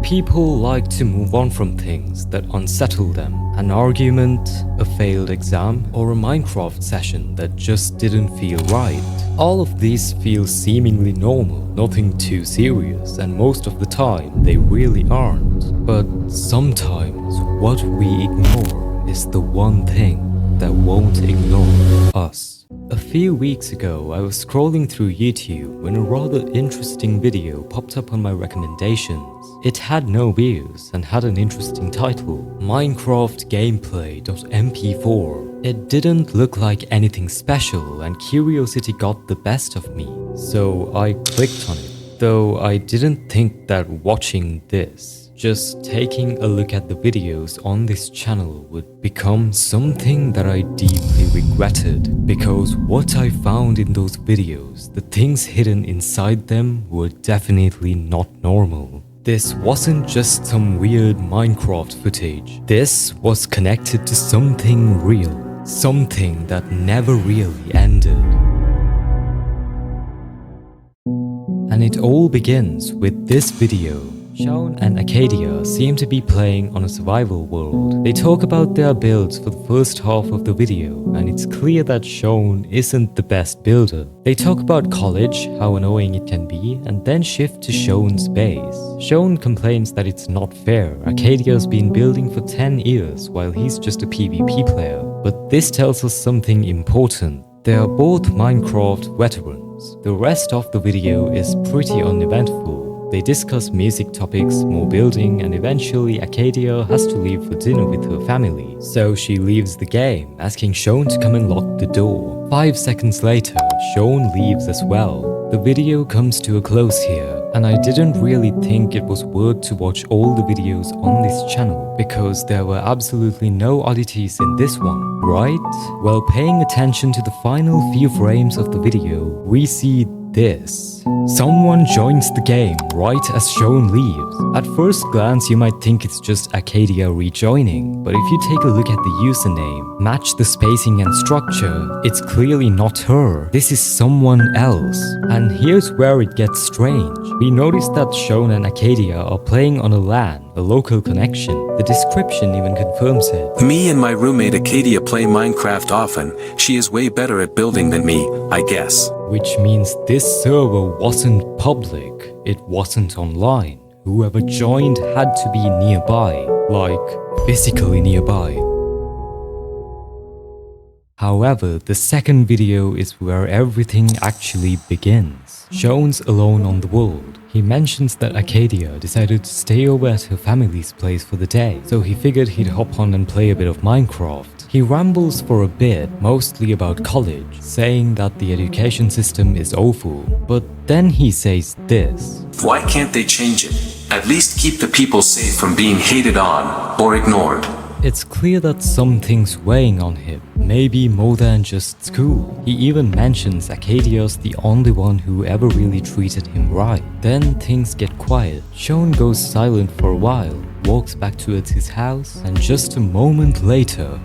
People like to move on from things that unsettle them. An argument, a failed exam, or a Minecraft session that just didn't feel right. All of these feel seemingly normal, nothing too serious, and most of the time they really aren't. But sometimes what we ignore is the one thing that won't ignore us. A few weeks ago, I was scrolling through YouTube when a rather interesting video popped up on my recommendations. It had no views and had an interesting title, Minecraft Gameplay.mp4. It didn't look like anything special and curiosity got the best of me, so I clicked on it. Though I didn't think that watching this, just taking a look at the videos on this channel would become something that I deeply regretted, because what I found in those videos, the things hidden inside them, were definitely not normal. This wasn't just some weird Minecraft footage. This was connected to something real, something that never really ended. And it all begins with this video. Shawn and Acadia seem to be playing on a survival world. They talk about their builds for the first half of the video, and it's clear that Shawn isn't the best builder. They talk about college, how annoying it can be, and then shift to Shawn's base. Shawn complains that it's not fair. Acadia's been building for 10 years while he's just a PvP player. But this tells us something important. They are both Minecraft veterans. The rest of the video is pretty uneventful. They discuss music topics, more building, and eventually Acadia has to leave for dinner with her family. So she leaves the game, asking Shawn to come and lock the door. 5 seconds later, Shawn leaves as well. The video comes to a close here, and I didn't really think it was worth to watch all the videos on this channel, because there were absolutely no oddities in this one, right? Well, paying attention to the final few frames of the video, we see this. Someone joins the game right as Shawn leaves. At first glance you might think it's just Acadia rejoining, but if you take a look at the username, match the spacing and structure, it's clearly not her. This is someone else. And here's where it gets strange. We notice that Shawn and Acadia are playing on a LAN, a local connection. The description even confirms it. Me and my roommate Acadia play Minecraft often. She is way better at building than me, I guess. Which means this server wasn't public, it wasn't online. Whoever joined had to be nearby, like physically nearby. However, the second video is where everything actually begins. Shawn's alone on the world. He mentions that Acadia decided to stay over at her family's place for the day, so he figured he'd hop on and play a bit of Minecraft. He rambles for a bit, mostly about college, saying that the education system is awful. But then he says this. Why can't they change it? At least keep the people safe from being hated on or ignored. It's clear that something's weighing on him, maybe more than just school. He even mentions Acadia's the only one who ever really treated him right. Then things get quiet. Shawn goes silent for a while, walks back towards his house, and just a moment later,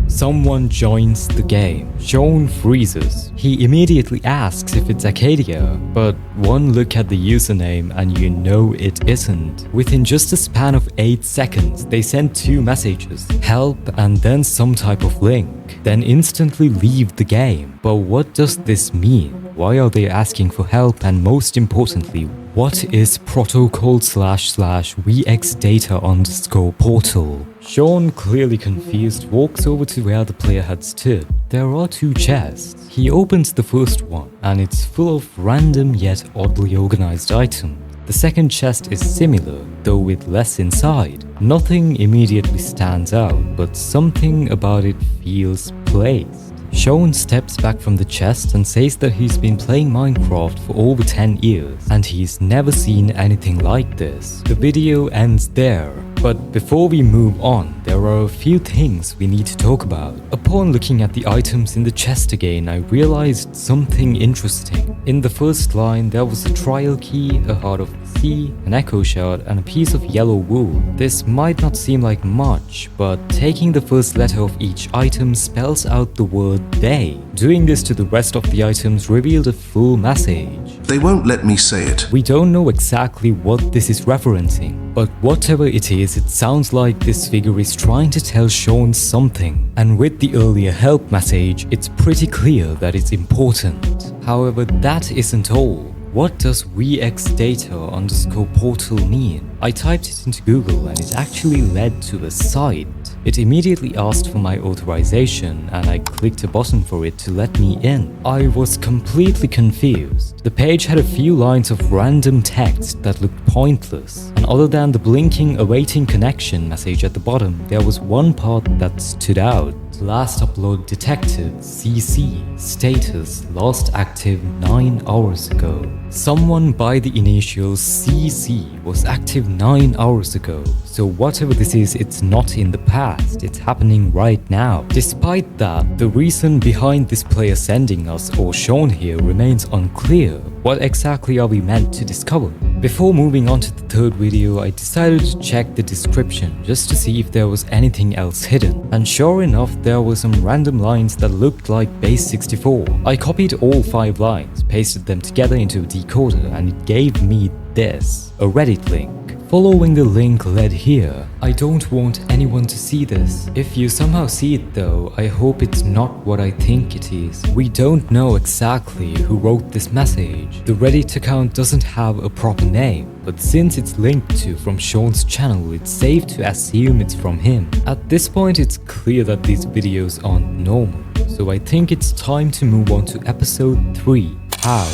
someone joins the game. Shawn freezes. He immediately asks if it's Acadia, but one look at the username and you know it isn't. Within just a span of 8 seconds, they send 2 messages, help and then some type of link, then instantly leave the game. But what does this mean? Why are they asking for help, and most importantly, what is protocol/vxdata_portal? Shawn, clearly confused, walks over to where the player had stood. There are 2 chests. He opens the first one, and it's full of random yet oddly organized items. The second chest is similar, though with less inside. Nothing immediately stands out, but something about it feels placed. Shawn steps back from the chest and says that he's been playing Minecraft for over 10 years, and he's never seen anything like this. The video ends there. But before we move on, there are a few things we need to talk about. Upon looking at the items in the chest again, I realized something interesting. In the first line, there was a trial key, a heart of the sea, an echo shard, and a piece of yellow wool. This might not seem like much, but taking the first letter of each item spells out the word they. Doing this to the rest of the items revealed a full message. They won't let me say it. We don't know exactly what this is referencing, but whatever it is, it sounds like this figure is trying to tell Shawn something. And with the earlier help message, it's pretty clear that it's important. However, that isn't all. What does vxdata_portal mean? I typed it into Google and it actually led to a site. It immediately asked for my authorization and I clicked a button for it to let me in. I was completely confused. The page had a few lines of random text that looked pointless, and other than the blinking awaiting connection message at the bottom, there was one part that stood out. Last upload detected, CC, status, last active 9 hours ago. Someone by the initials CC was active 9 hours ago, so whatever this is, it's not in the past, it's happening right now. Despite that, the reason behind this player sending us or Shawn here remains unclear. What exactly are we meant to discover? Before moving on to the third video, I decided to check the description just to see if there was anything else hidden, and sure enough there were some random lines that looked like base 64. I copied all 5 lines, pasted them together into a decoder, and it gave me this, a Reddit link. Following the link led here. I don't want anyone to see this. If you somehow see it though, I hope it's not what I think it is. We don't know exactly who wrote this message. The Reddit account doesn't have a proper name, but since it's linked to from Shawn's channel, it's safe to assume it's from him. At this point, it's clear that these videos aren't normal, so I think it's time to move on to episode 3, How.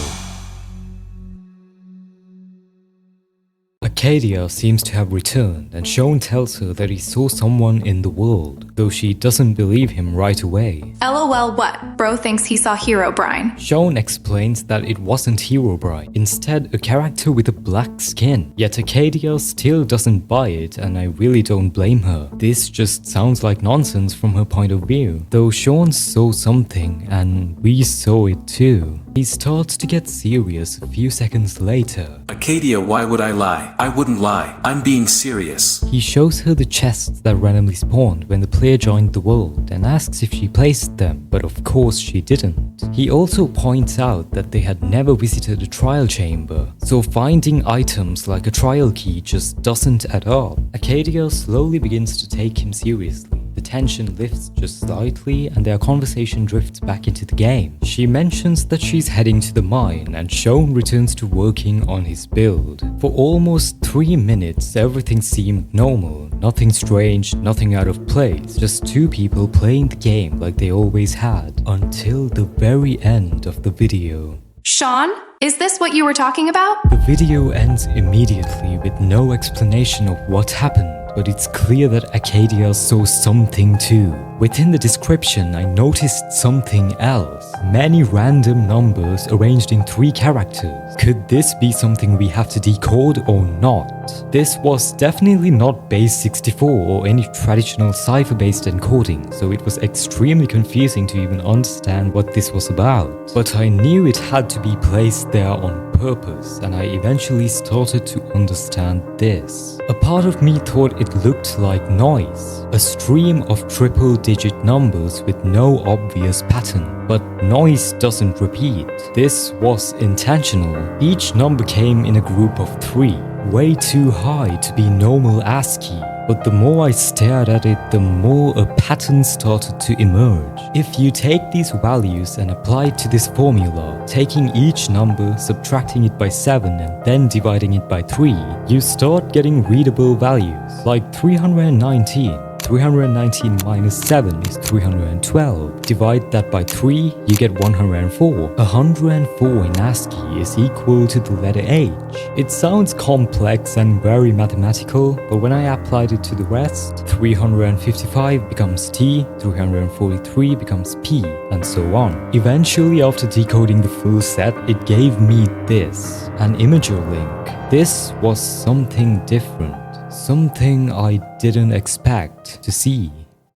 Acadia seems to have returned, and Shawn tells her that he saw someone in the world, though she doesn't believe him right away. LOL what? Bro thinks he saw Herobrine. Shawn explains that it wasn't Herobrine, instead a character with a black skin. Yet Acadia still doesn't buy it, and I really don't blame her. This just sounds like nonsense from her point of view, though Shawn saw something, and we saw it too. He starts to get serious a few seconds later. Acadia, why would I lie? I wouldn't lie. I'm being serious. He shows her the chests that randomly spawned when the player joined the world and asks if she placed them, but of course she didn't. He also points out that they had never visited a trial chamber, so finding items like a trial key just doesn't add up. Acadia slowly begins to take him seriously. The tension lifts just slightly and their conversation drifts back into the game. She mentions that she's heading to the mine and Shawn returns to working on his build. For almost 3 minutes everything seemed normal, nothing strange, nothing out of place, just 2 people playing the game like they always had, until the very end of the video. Shawn, is this what you were talking about? The video ends immediately with no explanation of what happened, but it's clear that Acadia saw something too. Within the description, I noticed something else. Many random numbers arranged in 3 characters. Could this be something we have to decode or not? This was definitely not base 64 or any traditional cipher-based encoding, so it was extremely confusing to even understand what this was about. But I knew it had to be placed there on purpose, and I eventually started to understand this. A part of me thought it looked like noise, a stream of triple-digit numbers with no obvious pattern. But noise doesn't repeat. This was intentional. Each number came in a group of 3, way too high to be normal ASCII. But the more I stared at it, the more a pattern started to emerge. If you take these values and apply it to this formula, taking each number, subtracting it by 7 and then dividing it by 3, you start getting readable values, like 319. 319 minus 7 is 312. Divide that by 3, you get 104. 104 in ASCII is equal to the letter H. It sounds complex and very mathematical, but when I applied it to the rest, 355 becomes T, 343 becomes P, and so on. Eventually, after decoding the full set, it gave me this, an imager link. This was something different. Something I didn't expect to see.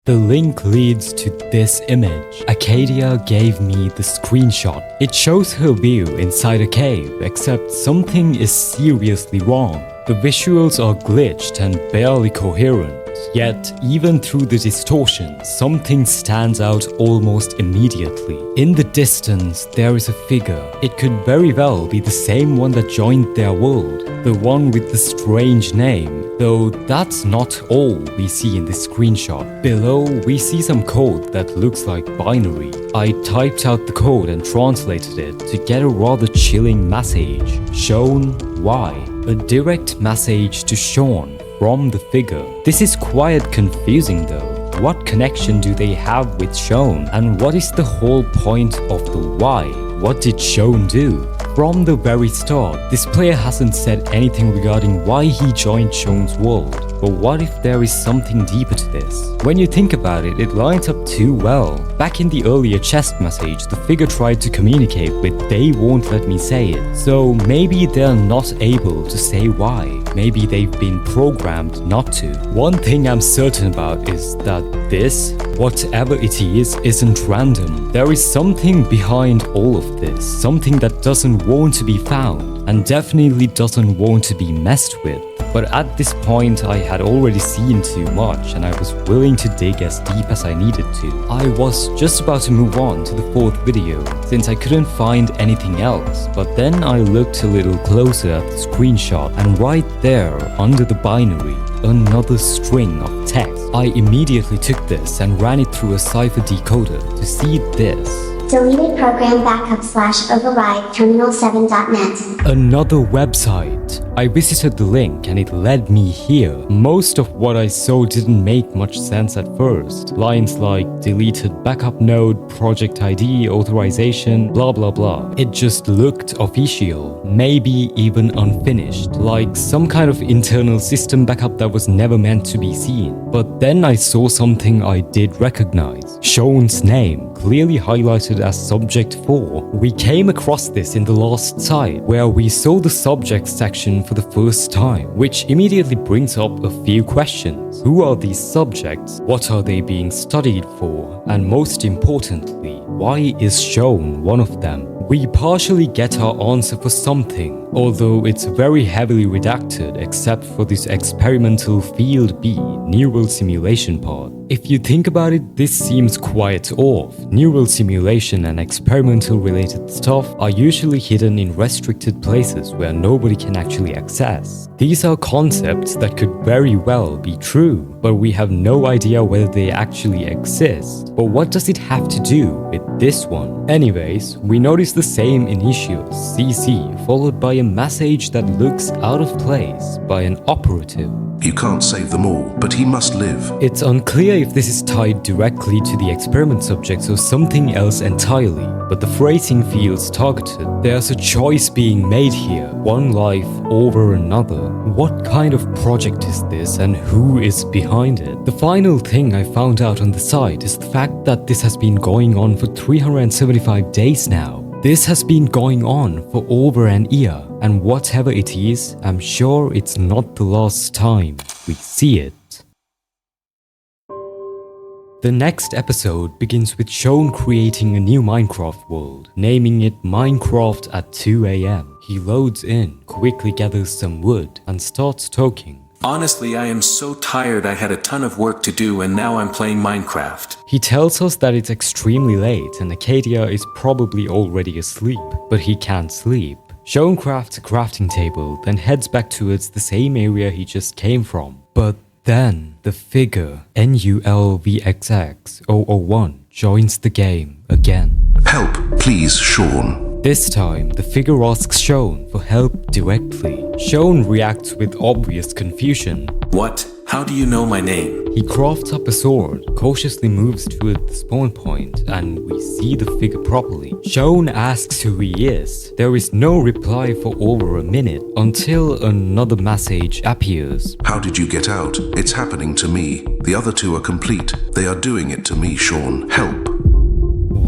The link leads to this image. Acadia gave me the screenshot. It shows her view inside a cave, except something is seriously wrong. The visuals are glitched and barely coherent. Yet, even through the distortion, something stands out almost immediately. In the distance, there is a figure. It could very well be the same one that joined their world, the one with the strange name, though that's not all we see in this screenshot. Below, we see some code that looks like binary. I typed out the code and translated it to get a rather chilling message. Shown why? A direct message to Shawn from the figure. This is quite confusing though. What connection do they have with Shawn? And what is the whole point of the why? What did Shawn do? From the very start, this player hasn't said anything regarding why he joined Shawn's world. But what if there is something deeper to this? When you think about it, it lines up too well. Back in the earlier chest message, the figure tried to communicate with "they won't let me say it." So maybe they're not able to say why. Maybe they've been programmed not to. One thing I'm certain about is that this, whatever it is, isn't random. There is something behind all of this, something that doesn't want to be found, and definitely doesn't want to be messed with. But at this point I had already seen too much and I was willing to dig as deep as I needed to. I was just about to move on to the 4th video since I couldn't find anything else, but then I looked a little closer at the screenshot and right there under the binary, another string of text. I immediately took this and ran it through a Cipher decoder to see this. Deleted program backup/override terminal7.net. Another website. I visited the link and it led me here. Most of what I saw didn't make much sense at first. Lines like deleted backup node, project ID, authorization, blah blah blah. It just looked official, maybe even unfinished, like some kind of internal system backup that was never meant to be seen. But then I saw something I did recognize. Shawn's name, clearly highlighted as subject 4. We came across this in the last site, where we saw the subject section for the first time, which immediately brings up a few questions. Who are these subjects? What are they being studied for? And most importantly, why is Shawn one of them? We partially get our answer for something, although it's very heavily redacted except for this experimental field B neural simulation part. If you think about it, this seems quite off. Neural simulation and experimental related stuff are usually hidden in restricted places where nobody can actually access. These are concepts that could very well be true, but we have no idea whether they actually exist. But what does it have to do with this one? Anyways, we notice the same initials, CC, followed by a message that looks out of place by an operative. You can't save them all, but he must live. It's unclear if this is tied directly to the experiment subjects or something else entirely, but the phrasing feels targeted. There's a choice being made here, one life over another. What kind of project is this and who is behind it? The final thing I found out on the site is the fact that this has been going on for 375 days now. This has been going on for over an year, and whatever it is, I'm sure it's not the last time we see it. The next episode begins with Shawn creating a new Minecraft world, naming it Minecraft at 2 AM. He loads in, quickly gathers some wood, and starts talking. Honestly, I am so tired. I had a ton of work to do and now I'm playing Minecraft. He tells us that it's extremely late and Acadia is probably already asleep, but he can't sleep. Shawn crafts a crafting table, then heads back towards the same area he just came from. But then, the figure NullVXX001 joins the game again. Help, please, Shawn. This time, the figure asks Shawn for help directly. Shawn reacts with obvious confusion. What? How do you know my name? He crafts up a sword, cautiously moves toward the spawn point, and we see the figure properly. Shawn asks who he is. There is no reply for over a minute, until another message appears. How did you get out? It's happening to me. The other two are complete. They are doing it to me, Shawn. Help.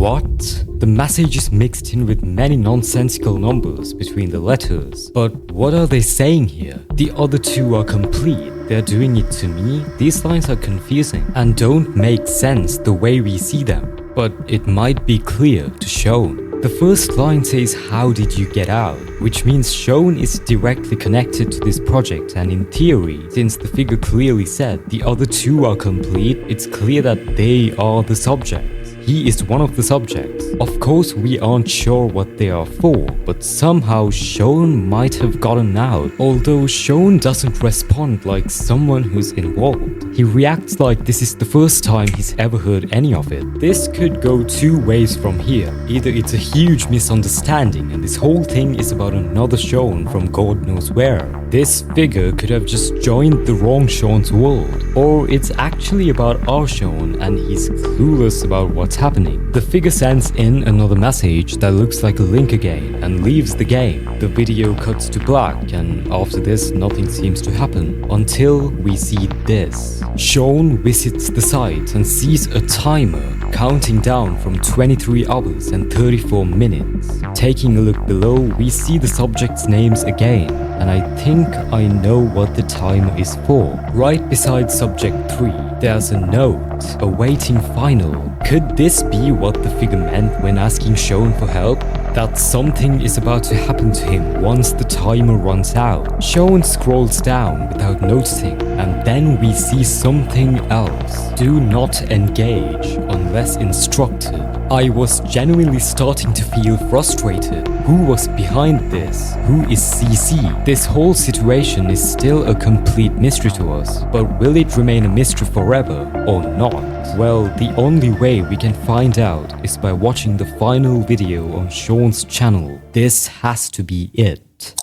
What? The message is mixed in with many nonsensical numbers between the letters. But what are they saying here? The other two are complete. They're doing it to me? These lines are confusing and don't make sense the way we see them. But it might be clear to Shawn. The first line says, "How did you get out?" which means Shawn is directly connected to this project, and in theory, since the figure clearly said the other two are complete, it's clear that they are the subjects. He is one of the subjects. Of course, we aren't sure what they are for, but somehow Shawn might have gotten out. Although Shawn doesn't respond like someone who's involved. He reacts like this is the first time he's ever heard any of it. This could go two ways from here. Either it's a huge misunderstanding and this whole thing is about another Shawn from God knows where. This figure could have just joined the wrong Shawn's world. Or it's actually about our Shawn and he's clueless about what's happening. The figure sends in another message that looks like a link again and leaves the game. The video cuts to black and after this nothing seems to happen until we see this. Shawn visits the site and sees a timer counting down from 23 hours and 34 minutes. Taking a look below, we see the subjects' names again, and I think I know what the timer is for. Right beside subject 3, there's a note, awaiting final. Could this be what the figure meant when asking Shawn for help? That something is about to happen to him once the timer runs out. Shawn scrolls down without noticing, and then we see something else. Do not engage unless instructed. I was genuinely starting to feel frustrated. Who was behind this? Who is CC? This whole situation is still a complete mystery to us, but will it remain a mystery forever or not? Well, the only way we can find out is by watching the final video on Shawn's channel. This has to be it.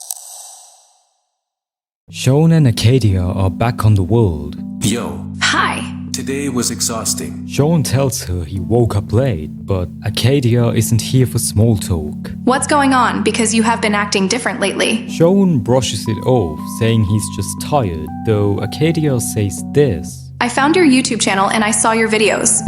Shawn and Acadia are back on the world. Yo, Hi. today was exhausting. Shawn tells her he woke up late, but Acadia isn't here for small talk. What's going on? Because you have been acting different lately. Shawn brushes it off, saying he's just tired, though Acadia says this. I found your YouTube channel and I saw your videos.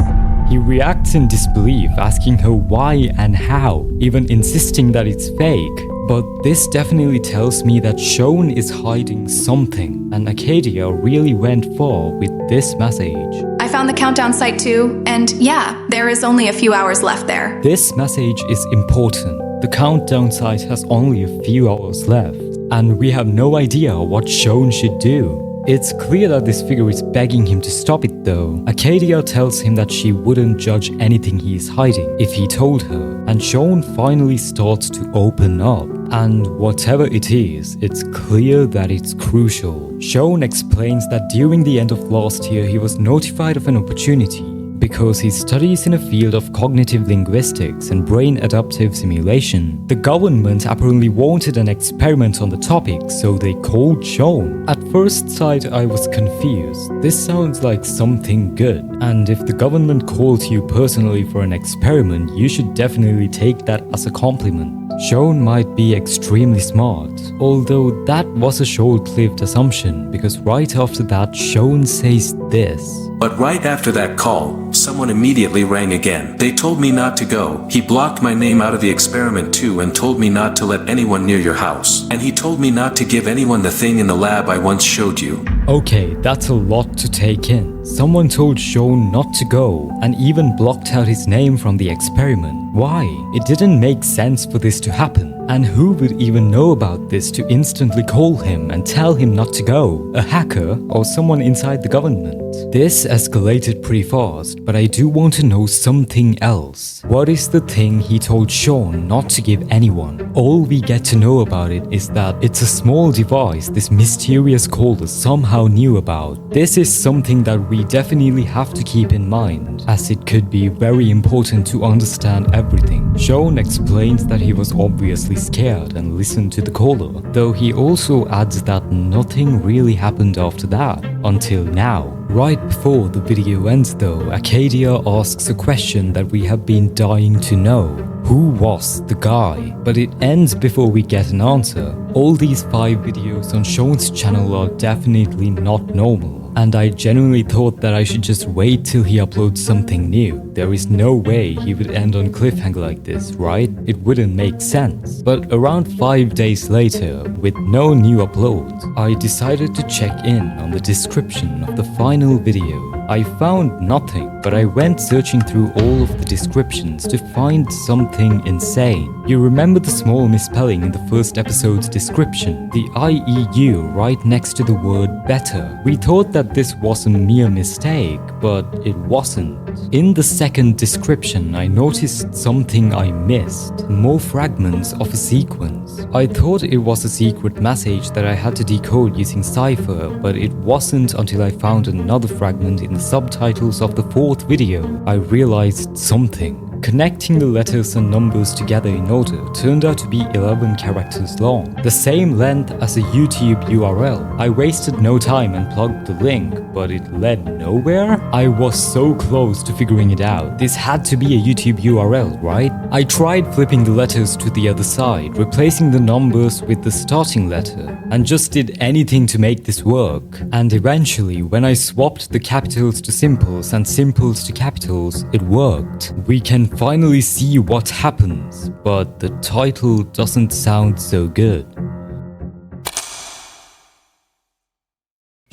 He reacts in disbelief, asking her why and how, even insisting that it's fake. But this definitely tells me that Shawn is hiding something, and Acadia really went far with this message. I found the countdown site too, and yeah, there is only a few hours left there. This message is important. The countdown site has only a few hours left, and we have no idea what Shawn should do. It's clear that this figure is begging him to stop it though. Acadia tells him that she wouldn't judge anything he is hiding if he told her, and Shawn finally starts to open up. And whatever it is, it's clear that it's crucial. Shawn explains that during the end of last year he was notified of an opportunity because he studies in a field of cognitive linguistics and brain adaptive simulation. The government apparently wanted an experiment on the topic, so they called Shawn. At first sight, I was confused. This sounds like something good, and if the government called you personally for an experiment, you should definitely take that as a compliment. Shawn might be extremely smart, although that was a short-lived assumption, because right after that, Shawn says this. But right after that call, someone immediately rang again. They told me not to go. He blocked my name out of the experiment too and told me not to let anyone near your house. And he told me not to give anyone the thing in the lab I once showed you. Okay, that's a lot to take in. Someone told Shawn not to go and even blocked out his name from the experiment. Why? It didn't make sense for this to happen. And who would even know about this to instantly call him and tell him not to go? A hacker or someone inside the government? This escalated pretty fast, but I do want to know something else. What is the thing he told Shawn not to give anyone? All we get to know about it is that it's a small device this mysterious caller somehow knew about. This is something that we definitely have to keep in mind, as it could be very important to understand everything. Shawn explains that he was obviously scared and listened to the caller, though he also adds that nothing really happened after that, until now. Right before the video ends though, Acadia asks a question that we have been dying to know. Who was the guy? But it ends before we get an answer. All these 5 videos on Shawn's channel are definitely not normal, and I genuinely thought that I should just wait till he uploads something new. There is no way he would end on cliffhanger like this, right? It wouldn't make sense. But around 5 days later, with no new uploads, I decided to check in on the description of the final video. I found nothing, but I went searching through all of the descriptions to find something insane. You remember the small misspelling in the first episode's description, the IEU right next to the word better. We thought that this was a mere mistake, but it wasn't. In the second description, I noticed something I missed. More fragments of a sequence. I thought it was a secret message that I had to decode using Cipher, but it wasn't until I found another fragment in the subtitles of the fourth video I realized something. Connecting the letters and numbers together in order turned out to be 11 characters long, the same length as a YouTube URL. I wasted no time and plugged the link, but it led nowhere? I was so close to figuring it out. This had to be a YouTube URL, right? I tried flipping the letters to the other side, replacing the numbers with the starting letter, and just did anything to make this work. And eventually, when I swapped the capitals to simples and simples to capitals, it worked. We can finally see what happens, but the title doesn't sound so good.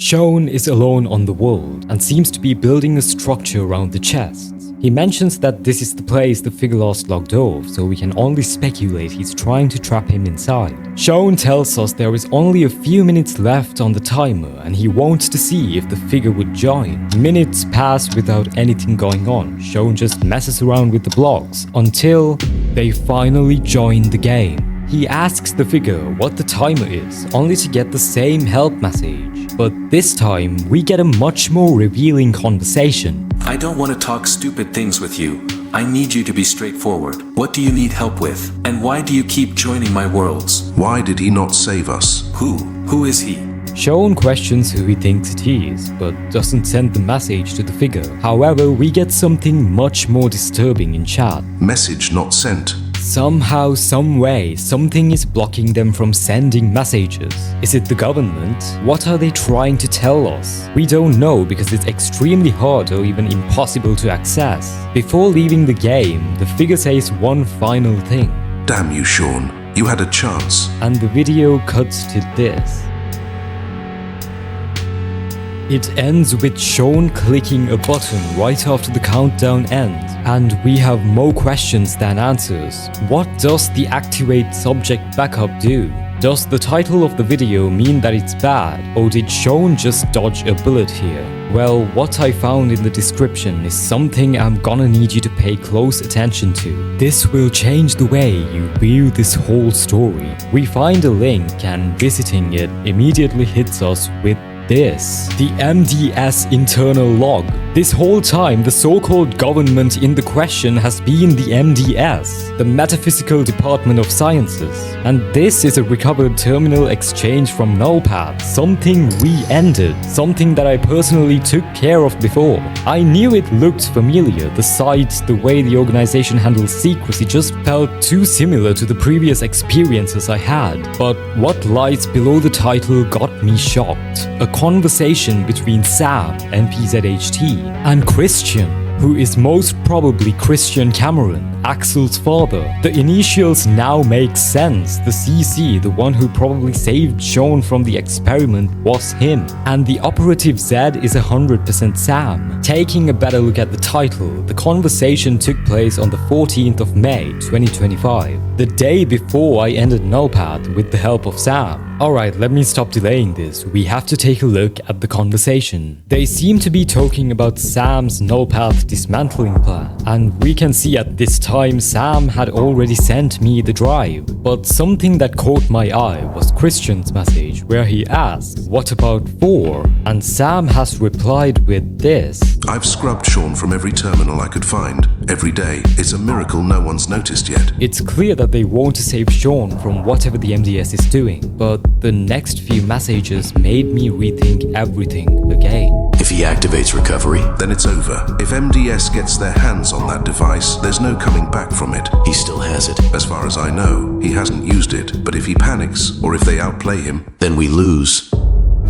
Shawn is alone on the world and seems to be building a structure around the chests. He mentions that this is the place the figure last logged off, so we can only speculate he's trying to trap him inside. Shawn tells us there is only a few minutes left on the timer and he wants to see if the figure would join. Minutes pass without anything going on. Shawn just messes around with the blocks until they finally join the game. He asks the figure what the timer is, only to get the same help message. But this time, we get a much more revealing conversation. I don't want to talk stupid things with you. I need you to be straightforward. What do you need help with? And why do you keep joining my worlds? Why did he not save us? Who is he? Shawn questions who he thinks it is, but doesn't send the message to the figure. However, we get something much more disturbing in chat. Message not sent. Somehow, some way, something is blocking them from sending messages. Is it the government? What are they trying to tell us? We don't know because it's extremely hard or even impossible to access. Before leaving the game, the figure says one final thing. Damn you, Shawn. You had a chance. And the video cuts to this. It ends with Shawn clicking a button right after the countdown ends, and we have more questions than answers. What does the activate subject backup do? Does the title of the video mean that it's bad, or did Shawn just dodge a bullet here? Well, what I found in the description is something I'm gonna need you to pay close attention to. This will change the way you view this whole story. We find a link and visiting it immediately hits us with this, the MDS internal log. This whole time, the so-called government in the question has been the MDS, the Metaphysical Department of Sciences. And this is a recovered terminal exchange from NullPath, something we ended, something that I personally took care of before. I knew it looked familiar, the site, the way the organization handles secrecy just felt too similar to the previous experiences I had. But what lies below the title got me shocked. A conversation between Sam, NPZHT, and Christian, who is most probably Christian Cameron, Axel's father. The initials now make sense. The CC, the one who probably saved Shawn from the experiment, was him. And the operative Z is 100% Sam. Taking a better look at the title, the conversation took place on the 14th of May, 2025, the day before I ended NullPath with the help of Sam. Alright, let me stop delaying this. We have to take a look at the conversation. They seem to be talking about Sam's NullPath dismantling plan, and we can see at this time Sam had already sent me the drive. But something that caught my eye was Christian's message, where he asked, "What about 4?" And Sam has replied with this. I've scrubbed Shawn from every terminal I could find, every day. It's a miracle no one's noticed yet. It's clear that they want to save Shawn from whatever the MDS is doing, but the next few messages made me rethink everything again. If he activates recovery, Then it's over. If MDS gets their hands on that device, there's no coming back from it. he still has it. As far as I know, he hasn't used it, but if he panics, or if they outplay him, Then we lose.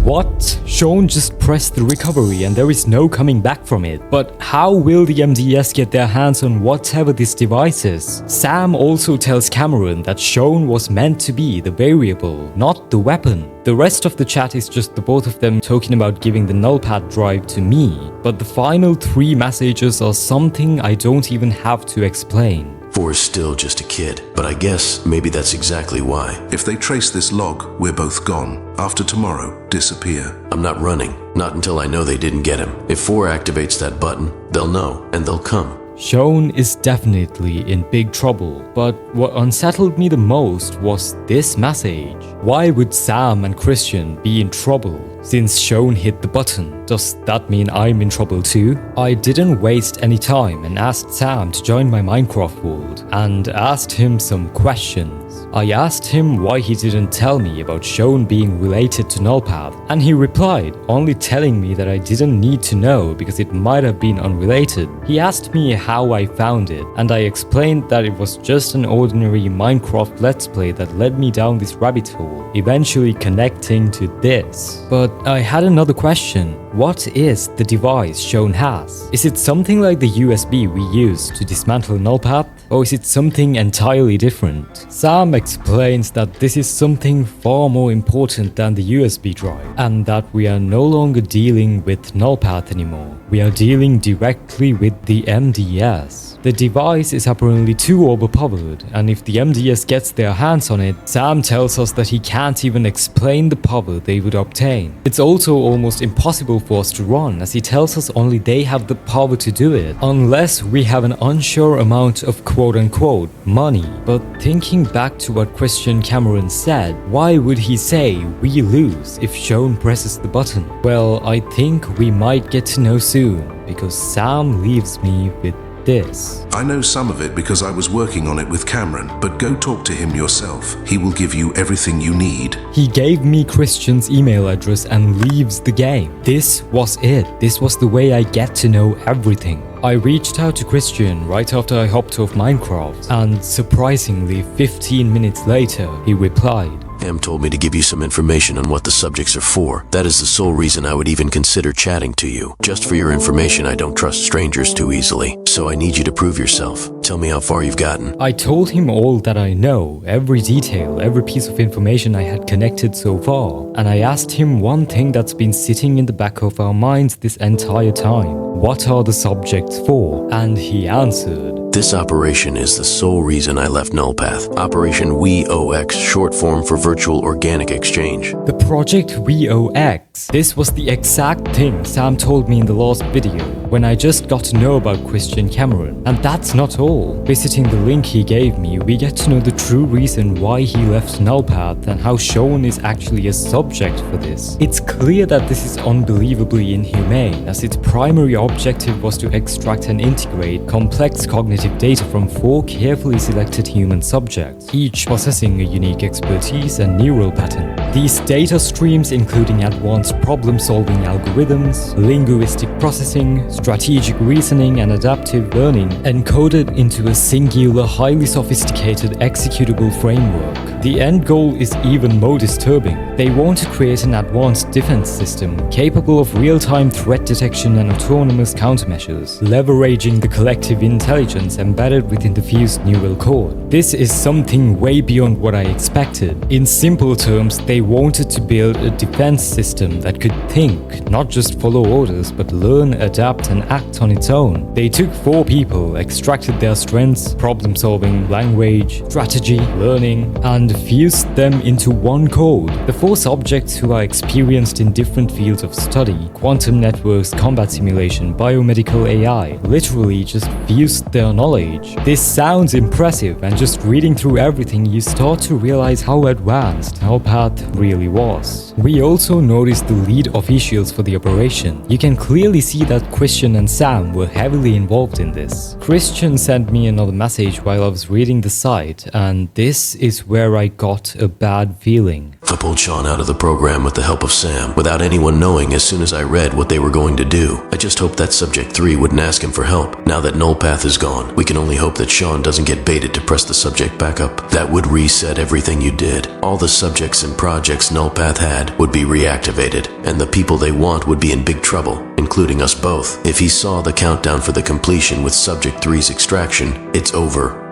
What? Shawn just pressed the recovery and there is no coming back from it. But how will the MDS get their hands on whatever this device is? Sam also tells Cameron that Shawn was meant to be the variable, not the weapon. The rest of the chat is just the both of them talking about giving the NullPath drive to me, but the final 3 messages are something I don't even have to explain. 4 is still just a kid, but I guess maybe that's exactly why. If they trace this log, we're both gone. After tomorrow, disappear. I'm not running, not until I know they didn't get him. If 4 activates that button, they'll know, and they'll come. Shawn is definitely in big trouble, but what unsettled me the most was this message. Why would Sam and Christian be in trouble? Since Shawn hit the button, does that mean I'm in trouble too? I didn't waste any time and asked Sam to join my Minecraft world and asked him some questions. I asked him why he didn't tell me about Shawn being related to NullPath, and he replied, only telling me that I didn't need to know because it might have been unrelated. He asked me how I found it, and I explained that it was just an ordinary Minecraft Let's Play that led me down this rabbit hole, eventually connecting to this. But I had another question. What is the device Shawn has? Is it something like the USB we use to dismantle NullPath? Or is it something entirely different? Sam explains that this is something far more important than the USB drive, and that we are no longer dealing with NullPath anymore. We are dealing directly with the MDS. The device is apparently too overpowered, and if the MDS gets their hands on it, Sam tells us that he can't even explain the power they would obtain. It's also almost impossible for us to run, as he tells us only they have the power to do it, unless we have an unsure amount of quote-unquote money. But thinking back to what Christian Cameron said, why would he say we lose if Shawn presses the button? Well, I think we might get to know soon, because Sam leaves me with this. I know some of it because I was working on it with Cameron, but go talk to him yourself. He will give you everything you need. He gave me Christian's email address and leaves the game. This was it. This was the way I get to know everything. I reached out to Christian right after I hopped off Minecraft, and surprisingly 15 minutes later he replied. Em told me to give you some information on what the subjects are for. That is the sole reason I would even consider chatting to you. Just for your information, I don't trust strangers too easily, so I need you to prove yourself. Tell me how far you've gotten. I told him all that I know, every detail, every piece of information I had connected so far, and I asked him one thing that's been sitting in the back of our minds this entire time. What are the subjects for? And he answered, this operation is the sole reason I left NullPath. Operation WeOX, short form for Virtual Organic Exchange. The project WeOX. This was the exact thing Sam told me in the last video, when I just got to know about Christian Cameron. And that's not all. Visiting the link he gave me, we get to know the true reason why he left NullPath and how Shawn is actually a subject for this. It's clear that this is unbelievably inhumane, as its primary objective was to extract and integrate complex cognitive data from 4 carefully selected human subjects, each possessing a unique expertise and neural pattern. These data streams, including advanced problem-solving algorithms, linguistic processing, strategic reasoning, and adaptive learning, encoded into a singular, highly sophisticated executable framework. The end goal is even more disturbing. They want to create an advanced defense system capable of real-time threat detection and autonomous countermeasures, leveraging the collective intelligence embedded within the fused neural core. This is something way beyond what I expected. In simple terms, they wanted to build a defense system that could think, not just follow orders, but learn, adapt, and act on its own. They took 4 people, extracted their strengths, problem-solving, language, strategy, learning, and fused them into one code. The 4 subjects who are experienced in different fields of study, quantum networks, combat simulation, biomedical AI, literally just fused their knowledge. This sounds impressive, and just reading through everything you start to realize how advanced NullPath really was. We also noticed the lead officials for the operation. You can clearly see that Christian and Sam were heavily involved in this. Christian sent me another message while I was reading the site, and this is where I got a bad feeling. I pulled Shawn Shawn out of the program with the help of Sam, without anyone knowing as soon as I read what they were going to do. I just hoped that Subject 3 wouldn't ask him for help. Now that NullPath is gone, we can only hope that Shawn doesn't get baited to press the subject back up. That would reset everything you did. All the subjects and projects NullPath had would be reactivated, and the people they want would be in big trouble, including us both. If he saw the countdown for the completion with Subject 3's extraction, it's over.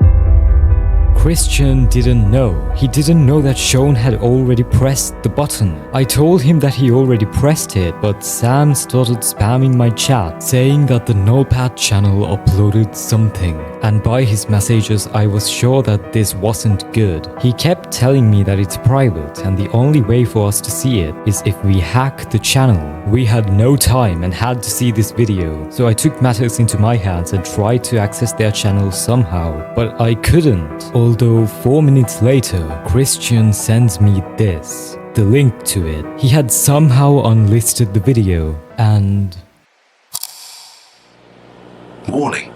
Christian didn't know. He didn't know that Shawn had already pressed the button. I told him that he already pressed it, but Sam started spamming my chat, saying that the NullPath channel uploaded something. And by his messages, I was sure that this wasn't good. He kept telling me that it's private, and the only way for us to see it is if we hack the channel. We had no time and had to see this video, so I took matters into my hands and tried to access their channel somehow, but I couldn't. Although 4 minutes later, Christian sends me this, the link to it. He had somehow unlisted the video, and... Warning.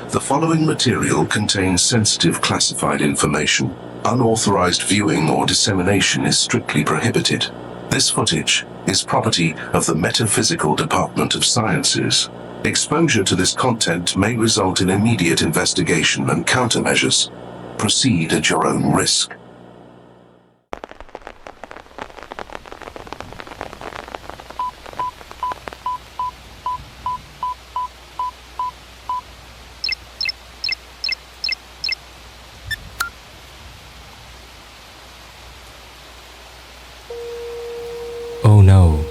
The following material contains sensitive classified information. Unauthorized viewing or dissemination is strictly prohibited. This footage is property of the Metaphysical Department of Sciences. Exposure to this content may result in immediate investigation and countermeasures. Proceed at your own risk. oh no.